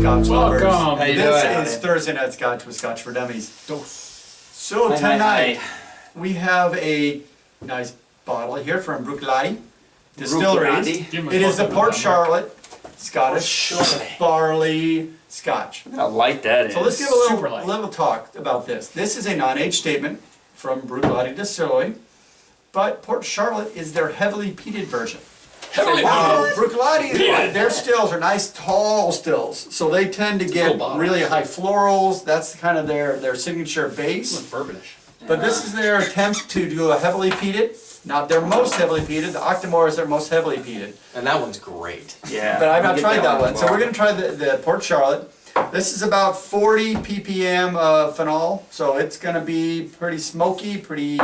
Scotch lovers. Welcome. How you This doing? is Thursday Night Scotch with Scotch for Dummies. So Hi, tonight hi. we have a nice bottle here from Bruichladdich Distilleries. Bruichladdich. It is the Port Charlotte Scottish Port Charlotte. Barley Scotch. How light that is. So let's give Super a light. little talk about this. This is a non-age statement from Bruichladdich Distillery, but Port Charlotte is their heavily peated version. Heavily Bruichladdich, their stills are nice tall stills, so they tend to get Cool bottles. really high florals. That's kind of their signature base. Bourbonish. But this is their attempt to do a heavily peated. Not their most heavily peated. The Octomore is their most heavily peated. And that one's great. Yeah. But I've not Get tried that one. So tomorrow. we're going to try the Port Charlotte. This is about 40 ppm phenol, so it's going to be pretty smoky, pretty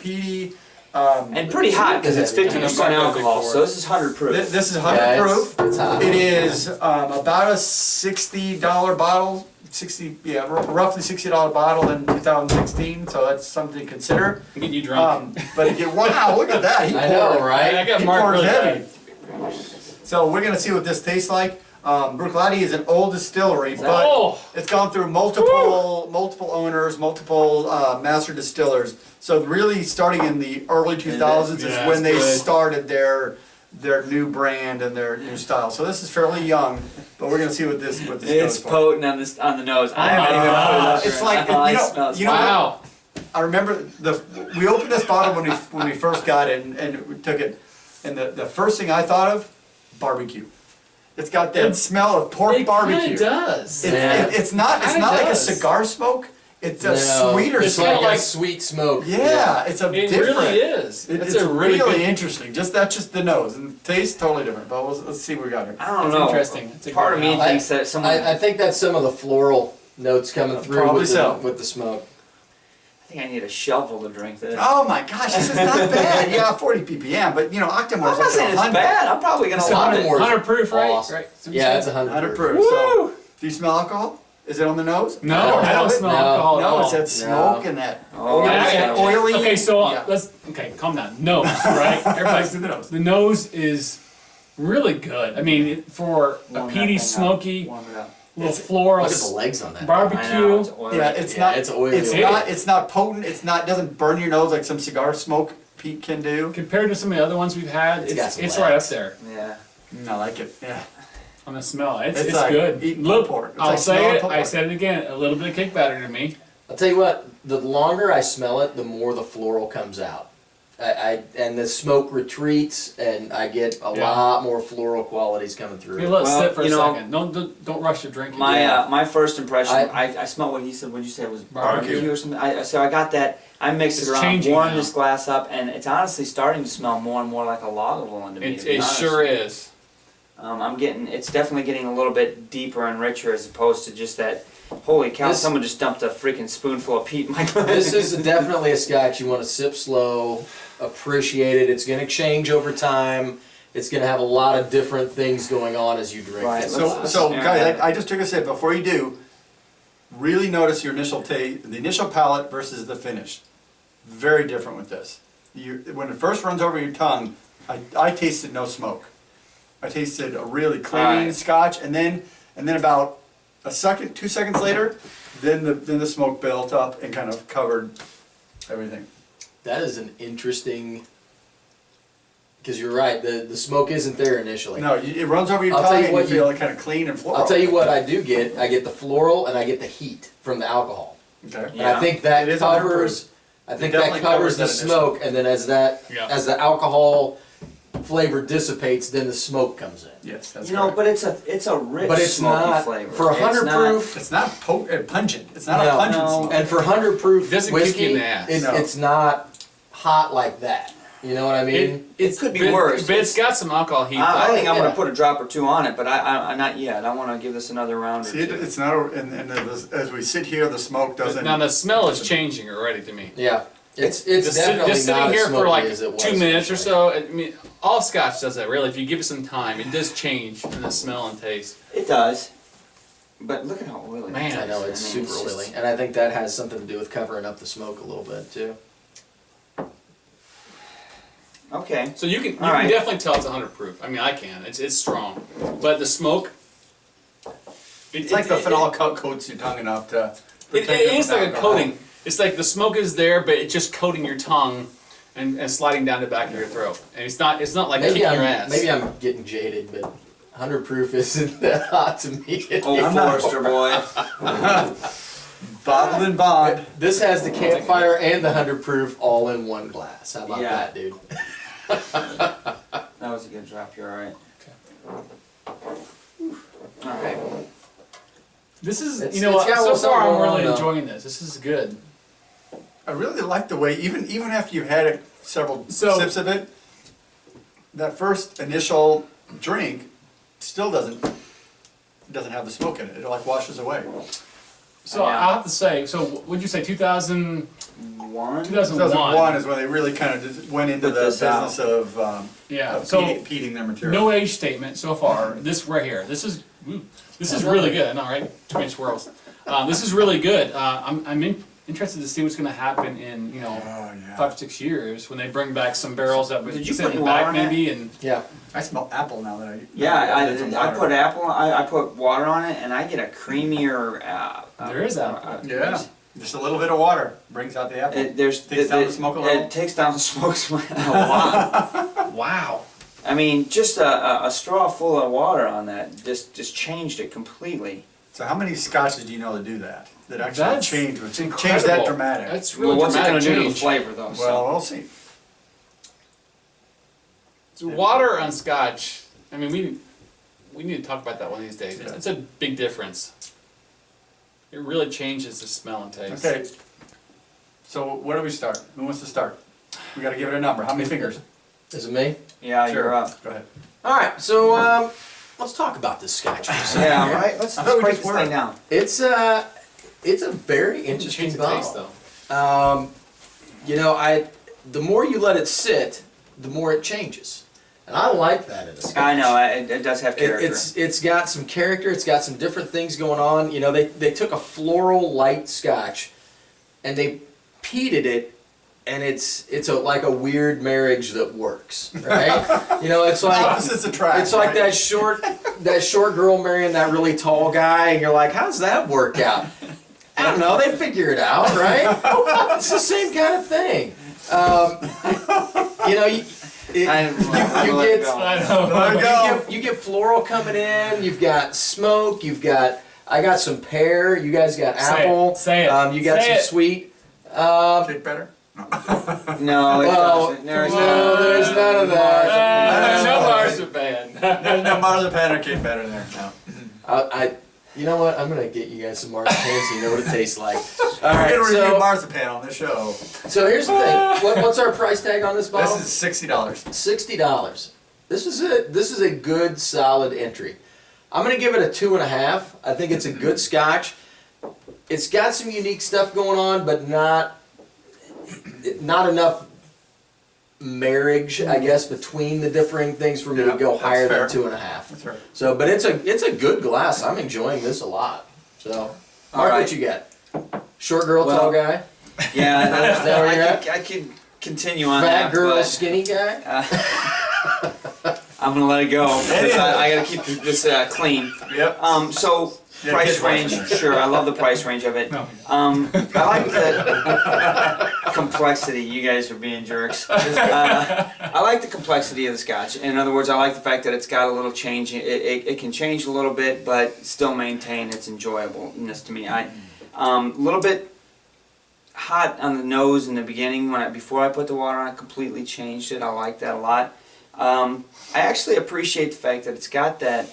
peaty. And pretty hot because it's 50% alcohol, so this is 100 proof. This is 100 Yeah, proof. it's hot. It is about a $60 bottle, roughly $60 bottle in 2016. So that's something to consider. I'm getting you drunk. But wow, look at that! He I know, poured, right? I got He Mark pours really heavy. bad. So we're gonna see what this tastes like. Bruichladdich is an old distillery, but Oh. it's gone through multiple owners, multiple master distillers. So really, starting in the early 2000s is Yeah, when they that's good. started their new brand and their new style. So this is fairly young, but we're gonna see what this It's goes for. potent on the nose. I haven't even gosh. put it up. It's here. like, Oh, you it know- smells you know- Wow. I remember we opened this bottle when we first got it and we took it, and the first thing I thought of, barbecue. It's got that smell of pork It barbecue. kind of does. It's not Kinda like a does. cigar smoke. It's a No, sweeter it's smoke. like kinda a like- sweet smoke. Yeah, it's a It different. really is. It's a really good. interesting. That's just the nose, and taste totally different. But let's see what we got here. I don't It's know. interesting. It's a Part of good me mouth. thinks that someone. I think that's some of the floral notes coming through Probably with, so. with the smoke. I think I need a shovel to drink this. Oh my gosh, this is not bad. Yeah, 40 ppm, but I'm Octomore's not up to saying it's 100. bad. I'm probably gonna love it. 100 proof, right? Awesome. Right. So Yeah, it's said- 100 100 proof. proof. So, do you smell alcohol? Is it on the nose? No, I don't I don't have it. smell No. alcohol at No, all. it's that smoke and that Oh, oily, yeah, yeah. oily. Okay, so yeah. okay, calm down. Nose, right? Everybody, Let's do the nose. the nose is really good. I mean, for a Warm that peaty, thing up. smoky, Warm it up. little floral, Look at the legs on that. I know, barbecue. it's oily. Yeah, it's Yeah, not. it's oily. It's not potent. It doesn't burn your nose like some cigar smoke peat can do. Compared to some of the other ones we've had, It's got it's, some it's right up legs. there Yeah. I like it. Yeah. on the smell. It's It's like good. eating Look, pulled pork. It's I'll like say smelling it. pulled I pork. said it again. A little bit of kick batter to me. I'll tell you what, the longer I smell it, the more the floral comes out. And the smoke retreats, and I get a Yeah. lot more floral qualities coming through. Here, let's Well, sit for a you know, second. Don't rush your drink. My first impression, I- I smelled what he said. What did you say it was Barbecue. barbecue or something? So I got that. I mixed It's it around, changing warmed now. this glass up, and it's honestly starting to smell more and more like a Lagavulin to me. It, to be it honest. sure is. It's definitely getting a little bit deeper and richer as opposed to just that. Holy cow! This- Someone just dumped a freaking spoonful of peat in my glass. This is definitely a scotch you want to sip slow, appreciate it. It's going to change over time. It's going to have a lot of different things going on as you drink Right, it. So Yeah. guys, I just took a sip. Before you do, really notice your initial taste, the initial palate versus the finish. Very different with this. When it first runs over your tongue, I tasted no smoke. I tasted a really clean Alright. Scotch, and then about a second, 2 seconds later, then the smoke built up and kind of covered everything. That is an interesting, because you're right, the smoke isn't there initially. No, it runs over your I'll tell tongue you and what you feel it kind of clean and floral. I'll tell you what I do get. I get the floral and I get the heat from the alcohol. Okay. And I think that It is covers. I think that definitely covers covers the that initial. smoke, and then as the alcohol flavor dissipates, then the smoke comes in. Yes, that's You know, correct. but it's a rich But it's smoky not flavor. for It's 100 not- proof. It's not pungent. It's not a No. pungent No. smoke. And for 100 proof It doesn't kick whiskey, you in the ass. No. it's not hot like that. You know what I mean? It could be worse. But it's got some alcohol heat. I think I'm yeah. going to put a drop or two on it, but I not yet. I want to give this another round or See, two. it's not, as we sit here, the smoke doesn't. Now the smell is changing already to me. Yeah. It's Just, definitely just not sitting as here for smoky like as it was 2 minutes or initially. so. I mean, all Scotch does that really. If you give it some time, it does change in the smell and taste. It does. But look at how oily Man, it is. I know, it's I mean, super just- oily. And I think that has something to do with covering up the smoke a little bit, too. Okay. So you can All right. definitely tell it's 100 proof. I mean, I can. It's strong, but the smoke It's like the phenol coats your tongue enough to protect it It's from like a alcohol. coating. It's like the smoke is there, but it's just coating your tongue and sliding down the back of your throat. And it's not like kicking your ass. Maybe I'm getting jaded, but 100 proof isn't that hot to me. Old Forester boy. Bottled in bond. This has the campfire and the 100 proof all in one glass. How about Yeah. that, dude? That was a good drop. You're alright. Alright. This is, It's- you know it's what, got so what's far going I'm on, really though. enjoying this. This is good. I really like the way, even after you've had several So- sips of it, that first initial drink still doesn't have the smoke in it. It like washes away. So Yeah. I'll have to say, so what'd you say, 2000, 1? 2001 is when they really kind of just went into Put the this out. business of yeah, so peating their material. no age statement so far. This right here, this is really good. I know, right? Too many swirls. This is really good. I'm interested to see what's going to happen in, Oh, yeah. 5 or 6 years when they bring back some barrels that would Did you sit put in the water back in it? maybe and Yeah. I smell apple now that I Yeah, did some I water. put apple. I put water on it, and I get a creamier. There is apple. Yeah, just a little bit of water brings out the apple. Takes down the smoke a little. It takes down the smoke a lot. wow. I mean, just a straw full of water on that just changed it completely. So how many scotches do you know that do that? That actually That's change that incredible. dramatic? That's really Well, what's it going dramatic to do to the change. flavor, though? Well, we'll see. So water on Scotch. I mean, we need to talk about that one of these days. Yeah. It's a big difference. It really changes the smell and taste. Okay. So where do we start? Who wants to start? We got to give it a number. How many fingers? Is it me? Yeah, you're up. Go ahead. All right, so let's talk about this scotch for a second. Yeah, right. Let's I thought we break just this were. thing down. It's a very It interesting changes the taste bottle. though. You know, the more you let it sit, the more it changes, and I like that in a scotch. I know it does have character. It's got some character. It's got some different things going on. You know, they took a floral light scotch, and they peated it, and it's like a weird marriage that works, right? You know, it's like Opposites attract. it's like right? that short girl marrying that really tall guy, and you're like, how's that work out? I don't know. They figure it out, right? It's the same kind of thing. You know, you get. I know. There we go. You get floral coming in. You've got smoke. I got some pear. You guys got Say it, apple. say it, You got say some it. sweet. Kick better? No, it Well, doesn't. There's no, there's none of that. No marzipan. There's no marzipan or cake better there. No. You know what? I'm gonna get you guys some marzipan so you know what it tastes like. All We're right. gonna review So, marzipan on this show. so here's the thing. What's our price tag on this bottle? This is $60. $60. This is a good solid entry. I'm gonna give it a 2.5. I think it's a good scotch. It's got some unique stuff going on, but not enough marriage, I guess, between the differing things for me Yeah, to go that's higher fair. than 2.5. That's right. So, but it's a good glass. I'm enjoying this a lot. So, Mark, right. what you got? Short girl, Well, tall guy, Yeah, that where you're at? I could continue on fat that, girl, but skinny guy. I'm gonna let it go because I gotta keep this clean. Yep. So Yeah, price kids range, watching. sure. I love the price range of it. No. I like the complexity. You guys are being jerks. I like the complexity of the scotch. In other words, I like the fact that it's got a little change. It can change a little bit, but still maintain its enjoyableness to me. A little bit hot on the nose in the beginning before I put the water on. I completely changed it. I like that a lot. I actually appreciate the fact that it's got that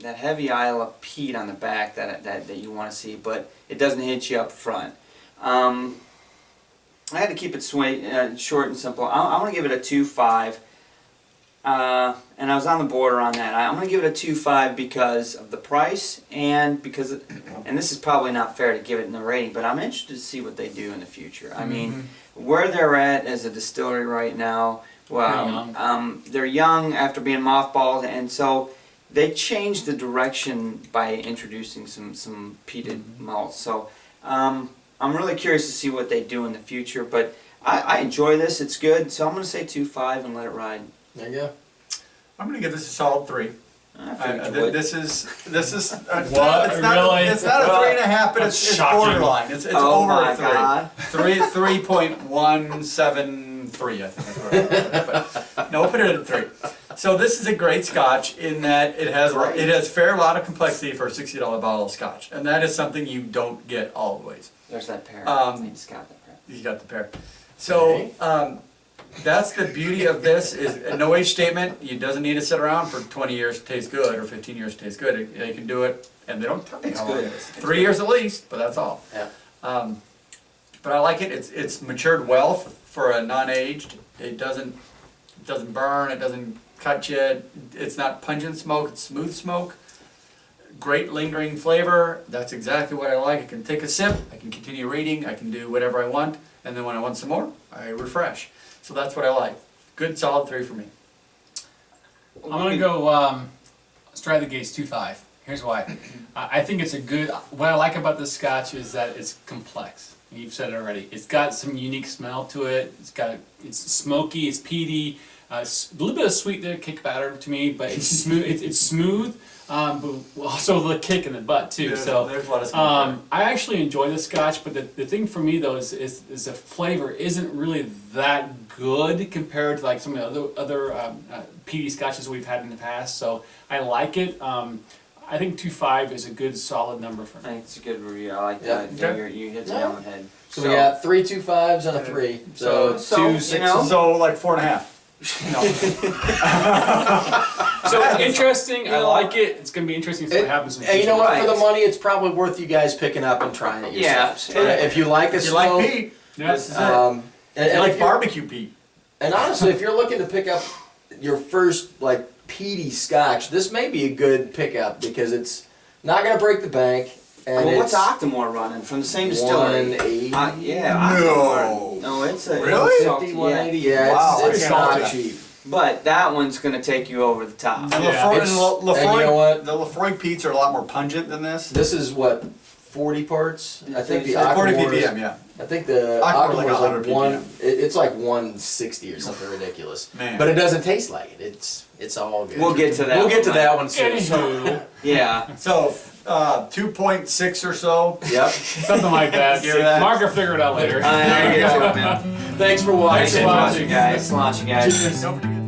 heavy Islay peat on the back that you want to see, but it doesn't hit you up front. I had to keep it short and simple. I'm going to give it a 2.5, and I was on the border on that. I'm going to give it a 2.5 because of the price and because, and this is probably not fair to give it in the rating, but I'm interested to see what they do in the future. I mean, where they're at as a distillery right now, well, they're young after being mothballed, and so they changed the direction by introducing some peated malts. So I'm really curious to see what they do in the future, but I enjoy this. It's good, so I'm going to say 2.5 and let it ride. There you go. I'm gonna give this a solid 3. I figured you would. This is, it's What? not, Really? it's not a 3.5, but it's shocking. borderline. It's Oh over my a 3. God. 3.173, I think that's what I but no, we'll put it at 3. So this is a great Scotch in that it has a fair lot of complexity for a $60 bottle of Scotch, and that is something you don't get always. There's that pear. Um, I just got that pear. You got the pair. So that's the beauty of this is a no age statement. You doesn't need to sit around for 20 years to taste good or 15 years to taste good. They can do it, and they don't tell me It's how long good. it is. 3 years at least, but that's all. Yeah. But I like it. It's matured well for a non-aged. It doesn't burn. It doesn't cut you. It's not pungent smoke. It's smooth smoke. Great lingering flavor. That's exactly what I like. I can take a sip. I can continue reading. I can do whatever I want. And then when I want some more, I refresh. So that's what I like. Good solid 3 for me. I'm gonna go straight out of the gates 2.5. Here's why. I think it's a good. What I like about this Scotch is that it's complex. You've said it already. It's got some unique smell to it. It's smoky. It's peaty. A little bit of sweet there, kick batter to me, but it's smooth. It's smooth, but also the kick in the butt too. There's So a lot of smoke I actually enjoy the Scotch, but the thing for me though is the flavor isn't really that good compared to like some of the other peaty Scotches we've had in the past. So I like it. I think 2.5 is a good solid number for I me. think it's a good review. I like Yeah. that. You hit the nail on the head. So we got 3 2.5s and a 3. So So, 2 you 6s. know. So like 4.5. No. So it's interesting. I like it. It's gonna be interesting to see what happens in the And you know future. what? For the Right. money, it's probably worth you guys picking up and trying it yourselves. Yeah. If you like the If you like smoke, Pete, Yeah. this is it. and I if like you're- barbecue Pete. And honestly, if you're looking to pick up your first like peaty Scotch, this may be a good pickup because it's not gonna break the bank. And Well, what's it's Octomore running from the same distillery? 180. Yeah, No. Octomore. No, it's a Really? it's 150, salty, 180. yeah. Yeah, Wow, it's I can't not do that. cheap. But that one's gonna take you over the top. And Yeah. Lafroy, It's- Lafroy, and you know what? the Lafroy Pete's are a lot more pungent than this. This is what 40 parts. I think the Like 40 Aquamore is- ppm, yeah. I think the Aquamore's like Aquamore is 100 like it's like 160 or something ridiculous. Man. But it doesn't taste like it. It's all good. We'll get to that. We'll get to one. that one soon. Anywho, Yeah. So 2.6 or so. Yep. something like that. Give that- Mark will figure it out later. I get to it, man. Thanks for Thanks watching. for watching, guys. Watching, guys. Cheers. Don't forget-